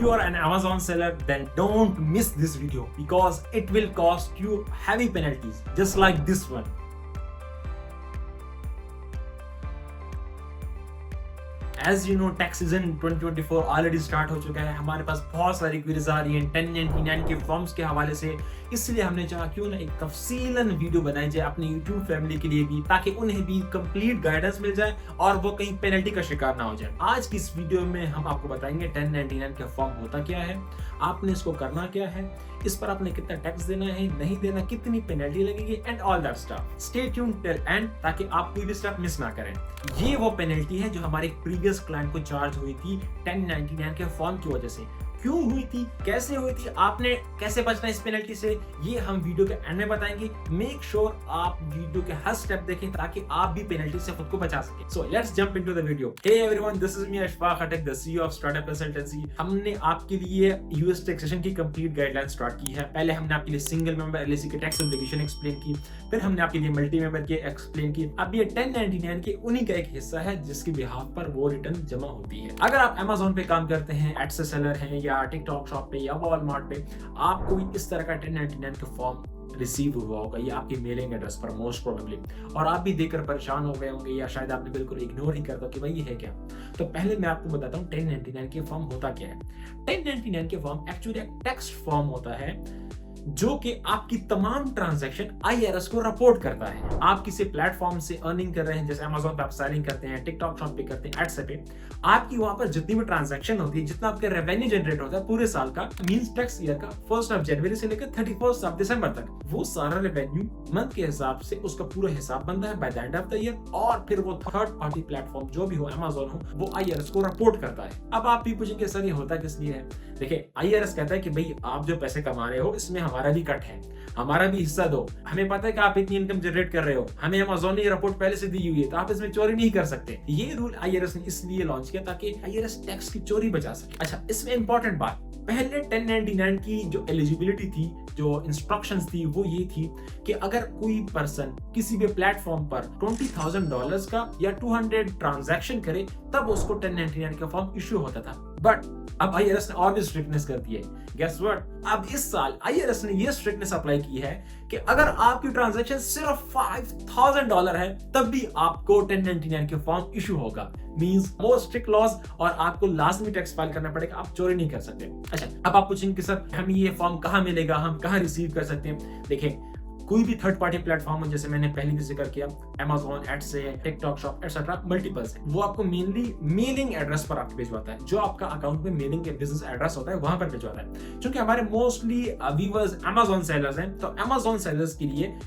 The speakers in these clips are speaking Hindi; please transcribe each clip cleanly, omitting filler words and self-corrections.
you are an Amazon seller, then don't miss this video because it will cost you heavy penalties, just like this one. As you know, tax season 2024 already start हो चुका है। हमारे पास बहुत सारी क्वेरीज आ रही हैं 1099 के फॉर्म्स के हवाले से, इसलिए हमने चाहा क्यों ना एक तफसीलन वीडियो बनाई जाए अपनी यूट्यूब फैमिली के लिए भी, ताकि उन्हें भी कंप्लीट गाइडेंस मिल जाए और वो कहीं पेनल्टी का शिकार ना हो जाए। आज की इस वीडियो में हम आपको बताएंगे 1099 का फॉर्म होता क्या है, आपने इसको करना क्या है, इस पर आपने कितना टैक्स देना है, नहीं देना, कितनी पेनल्टी लगेगी and all that stuff. Stay tuned till and ताकि आप कोई भी स्टेप मिस ना करें। ये वो पेनल्टी है जो हमारे प्रीवियस क्लाइंट को चार्ज हुई थी 1099 के फॉर्म की वजह से। क्यों हुई थी, कैसे हुई थी, आपने कैसे बचना इस पेनल्टी से, ये हम वीडियो के एंड में बताएंगे। मेक श्योर आप वीडियो के हर स्टेप देखें ताकि आप भी पेनल्टी से खुद को बचा सकें। So let's jump into the video. Hey everyone, this is me Ashfaq Khatak, the CEO of startup consultancy. हमने आपके लिए यूएस टैक्सेशन की कंप्लीट गाइडलाइन स्टार्ट की है। पहले हमने आपके लिए सिंगल मेंबर एलएलसी के टैक्स एप्लीकेशन एक्सप्लेन की, फिर हमने आपके लिए मल्टी मेंबर के एक्सप्लेन की। अब ये 1099 के उन्हीं का एक हिस्सा है जिसके बिहाफ पर वो रिटर्न जमा होती है। अगर आप Amazon पे काम करते हैं, एड से सेलर हैं या टिकटॉक शॉप पे या वॉलमार्ट पे, आपको इस तरह का 1099 का फॉर्म रिसीव हुआ होगा, ये आपकी मेलिंग एड्रेस पर मोस्ट प्रोबेबली, और आप भी देखकर परेशान हो गए होंगे या शायद आपने बिल्कुल इग्नोर ही कर दो कि भाई ये है क्या। तो पहले मैं आपको बताता हूँ 1099 के फॉर्म होता क्या है। 1099 के फॉर्म एक्चुअली एक टेक्स्ट फॉर्म होता है जो कि आपकी तमाम ट्रांजैक्शन आईआरएस को रिपोर्ट करता है। आप किसी प्लेटफॉर्म से अर्निंग कर रहे हैं, जैसे Amazon पे आप सेलिंग करते हैं, टिकटॉक शॉप पे करते हैं, एड्स पे, आपकी वहां पर जितनी भी ट्रांजैक्शन होती है, जितना आपका रेवेन्यू जनरेट होता है पूरे साल का, मींस टैक्स ईयर का 1 जनवरी से लेकर 31 दिसंबर तक, वो सारा रेवेन्यू मंथ के हिसाब से उसका पूरा हिसाब बनता है by the end of the year, और फिर वो थर्ड पार्टी प्लेटफॉर्म जो भी हो, Amazon हो, वो आईआरएस को रिपोर्ट करता है। अब आप भी पूछेंगे सर ये होता किस लिए है? देखिए, आईआरएस कहता है कि भाई आप जो पैसे कमा रहे हो इसमें हमारा भी कट है, हमारा भी हिस्सा दो। हमें पता है कि आप इतनी इनकम जनरेट कर रहे हो, हमें Amazon ने रिपोर्ट पहले से दी हुई है, तो आप इसमें चोरी नहीं कर सकते। ये रूल आईआरएस ने इसलिए लॉन्च किया ताकि आईआरएस टैक्स की चोरी बचा सके। अच्छा, इसमें इंपॉर्टेंट बात, पहले 1099 की जो एलिजिबिलिटी थी, जो इंस्ट्रक्शंस थी, वो ये थी कि अगर कोई पर्सन किसी भी प्लेटफॉर्म पर $20,000 का या 200 ट्रांजैक्शन करे तब उसको 1099 का फॉर्म इश्यू होता था। बट अब आईआरएस ने और भी स्ट्रिक्टनेस कर दी है। गेस व्हाट, अब इस साल आईआरएस ने ये स्ट्रिक्टनेस अप्लाई की है कि अगर आपकी ट्रांजैक्शन सिर्फ $5,000 है तब भी आपको 1099 के फॉर्म इशू होगा। मींस मोर स्ट्रिक्ट लॉज, और आपको लाजमी टैक्स फाइल करना पड़ेगा, आप चोरी नहीं कर सकते। अच्छा, अब आप पूछेंगे कि सर हमें ये फॉर्म कहाँ मिलेगा, हम कहाँ रिसीव कर सकते हैं? देखिए, कोई भी थर्ड पार्टी प्लेटफॉर्म है, जैसे मैंने पहले भी जिक्र किया, Amazon, एड से, टिकटॉक शॉप एटसेट्रा, मल्टीपल्स है, वो आपको मेनली मेलिंग एड्रेस पर आपको भिजवाता है, जो आपका अकाउंट में मेलिंग के बिजनेस एड्रेस होता है वहां पर भिजवाता है। क्योंकि हमारे मोस्टली व्यूअर्स Amazon सेलर्स हैं, तो Amazon सेलर्स के लिए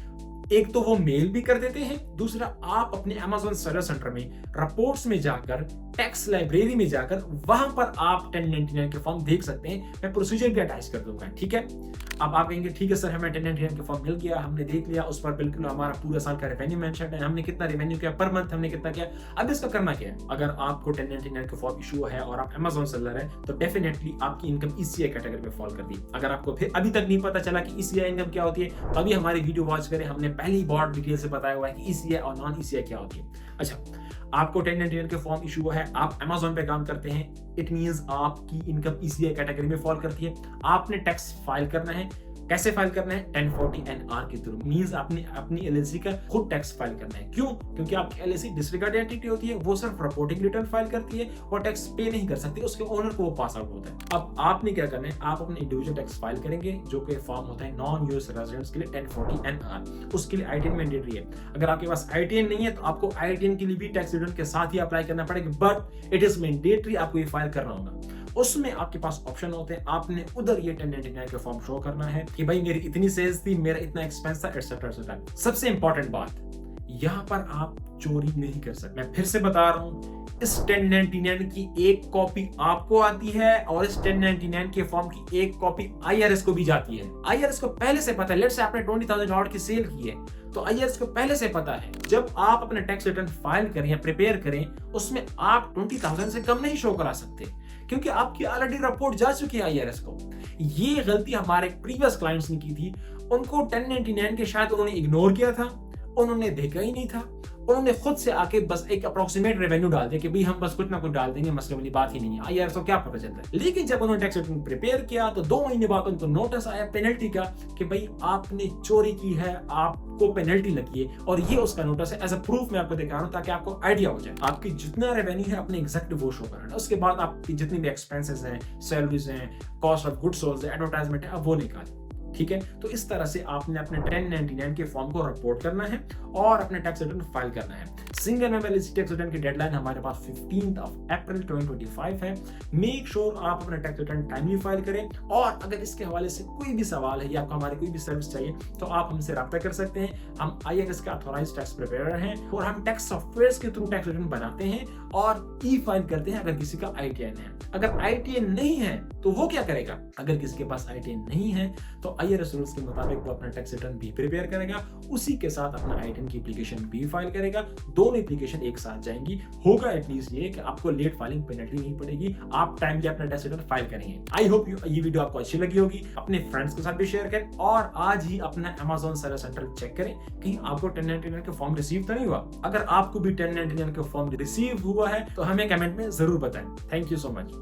एक तो वो मेल भी कर देते हैं, दूसरा आप अपने Amazon सेलर सेंटर में रिपोर्ट्स में जाकर, टैक्स लाइब्रेरी में जाकर, वहां पर आप 1099 के फॉर्म देख सकते हैं। मैं प्रोसीजर भी अटैच कर दूंगा, ठीक है? अब आप कहेंगे ठीक है सर, हमें 1099 के फॉर्म मिल गया, हमने देख लिया, उस पर बिल्कुल हमारा पूरा साल का रेवेन्यू मेंशन है, हमने कितना रेवेन्यू किया पर मंथ, हमने कितना किया। अब इसका करना क्या है? अगर आपको 1099 का फॉर्म इशू है और आप Amazon सेलर है, तो डेफिनेटली आपकी इनकम ECI कैटेगरी में फॉल कर दी। अगर आपको फिर अभी तक नहीं पता चला कि ECI इनकम क्या होती है, तो अभी हमारी वीडियो वॉच करें, हमने पहले ही बहुत डिटेल से बताया हुआ है कि ECI और नॉन ECI क्या होती है। अच्छा, आपको 1099 के फॉर्म इशू हुआ है, आप Amazon पे काम करते हैं, इट मींस आपकी इनकम ECI कैटेगरी में फॉल करती है, आपने टैक्स फाइल करना है। कैसे फाइल करना है? 1040NR के थ्रू, मींस आपने अपनी एलएलसी का खुद टैक्स फाइल करना है। क्यों? क्योंकि आपकी एलएलसी डिसरिगार्ड एंटिटी होती है, वो सिर्फ रिपोर्टिंग रिटर्न फाइल करती है और टैक्स पे नहीं कर सकती, उसके ओनर को वो पास आउट होता है। अब आपने क्या करना है, आप अपने इंडिविजुअल टैक्स फाइल करेंगे, जो कि फॉर्म होता है नॉन यूएस रेजिडेंट्स के लिए 1040NR। उसके लिए ITIN मैंडेटरी है। अगर आपके पास ITIN नहीं है तो आपको ITIN के लिए भी टैक्स रिटर्न के साथ ही अप्लाई करना पड़ेगा, बट इट इज मैंडेटरी, आपको ये फाइल करना होगा। उसमें आपके पास ऑप्शन होते हैं, आपने उधर ये 1099 का फॉर्म शो करना है कि भाई मेरी इतनी सेल्स थी, मेरा इतना एक्सपेंस था, एटसेट्रा एटसेट्रा। सबसे इंपॉर्टेंट बात, यहाँ पर आप चोरी नहीं कर सकते। मैं फिर से बता रहा हूँ, इस 1099 की एक कॉपी आपको आती है और इस 1099 के फॉर्म की एक कॉपी आईआरएस को भी जाती है। आईआरएस को पहले से पता है, लेट्स से आपने $20,000 की सेल की है, तो आईआरएस को पहले से पता है जब आप अपने टैक्स रिटर्न फाइल करें या प्रिपेयर करें, उसमें आप 20,000 से कम नहीं शो करा सकते, क्योंकि आपकी ऑलरेडी रिपोर्ट जा चुकी है आईआरएस को। ये गलती हमारे प्रीवियस क्लाइंट्स ने की थी, उनको 1099 के शायद उन्होंने इग्नोर किया था, उन्होंने देखा ही नहीं था, उन्होंने खुद से आके बस एक अप्रोक्सीमेट रेवेन्यू डाल दिया कि भाई हम बस कुछ ना कुछ डाल देंगे, मसले वाली बात ही नहीं है। IRS को क्या पता चलता है। लेकिन जब उन्होंने टैक्स रिटर्न प्रिपेयर किया तो 2 महीने बाद उनको नोटिस आया पेनल्टी का कि भाई आपने चोरी की है, आपको पेनल्टी लगी है, और ये उसका नोटिस है। एज अ प्रूफ मैं आपको दिखा रहा हूं ताकि आपको आइडिया हो जाए। आपकी जितना रेवेन्यू है अपने एग्जैक्ट वो शो करना है। उसके बाद आपकी जितनी भी एक्सपेंसेस हैं, सैलरीज हैं, कॉस्ट ऑफ गुड्स सोल्ड है, एडवर्टाइजमेंट है, अब वो निकालें। ठीक है, तो इस तरह से आपने अपने 1099 के फॉर्म को रिपोर्ट करना है और अपने टैक्स रिटर्न फाइल करना है। सिंगल एमएलसी टैक्स रिटर्न की डेडलाइन हमारे पास 15 अप्रैल 2025 है। मेक श्योर आप अपना टैक्स रिटर्न टाइमली फाइल करें, और अगर इसके हवाले से कोई भी सवाल है या आपको हमारी कोई भी सर्विस चाहिए तो आप हमसे रब्ता कर सकते हैं। हम IRS के ऑथोराइज्ड टैक्स प्रिपेरर हैं और हम टैक्स सॉफ्टवेयर के थ्रू टैक्स रिटर्न बनाते हैं और ई फाइल करते हैं अगर किसी का ITN है। अगर ITN नहीं है तो वो क्या करेगा? अगर किसी के पास ITN नहीं है तो IRS रूल्स के मुताबिक वो अपना टैक्स रिटर्न भी प्रिपेयर करेगा, उसी के साथ अपना ITN की एप्लीकेशन भी फाइल करेगा। दोनों एप्लीकेशन एक साथ जाएंगी। होगा एटलीस्ट ये कि आपको लेट फाइलिंग पेनल्टी नहीं पड़ेगी, आप टाइमली अपना टैक्स रिटर्न फाइल करेंगे। आई होप ये वीडियो आपको अच्छी लगी होगी। अपने फ्रेंड्स के साथ भी शेयर करें और आज ही अपना Amazon सर्विस सेंटर चेक करें कहीं आपको 1099 का फॉर्म रिसीव तो नहीं हुआ। अगर आपको भी 1099 का फॉर्म रिसीव हुआ है तो हमें कमेंट में जरूर बताएं। Thank you so much.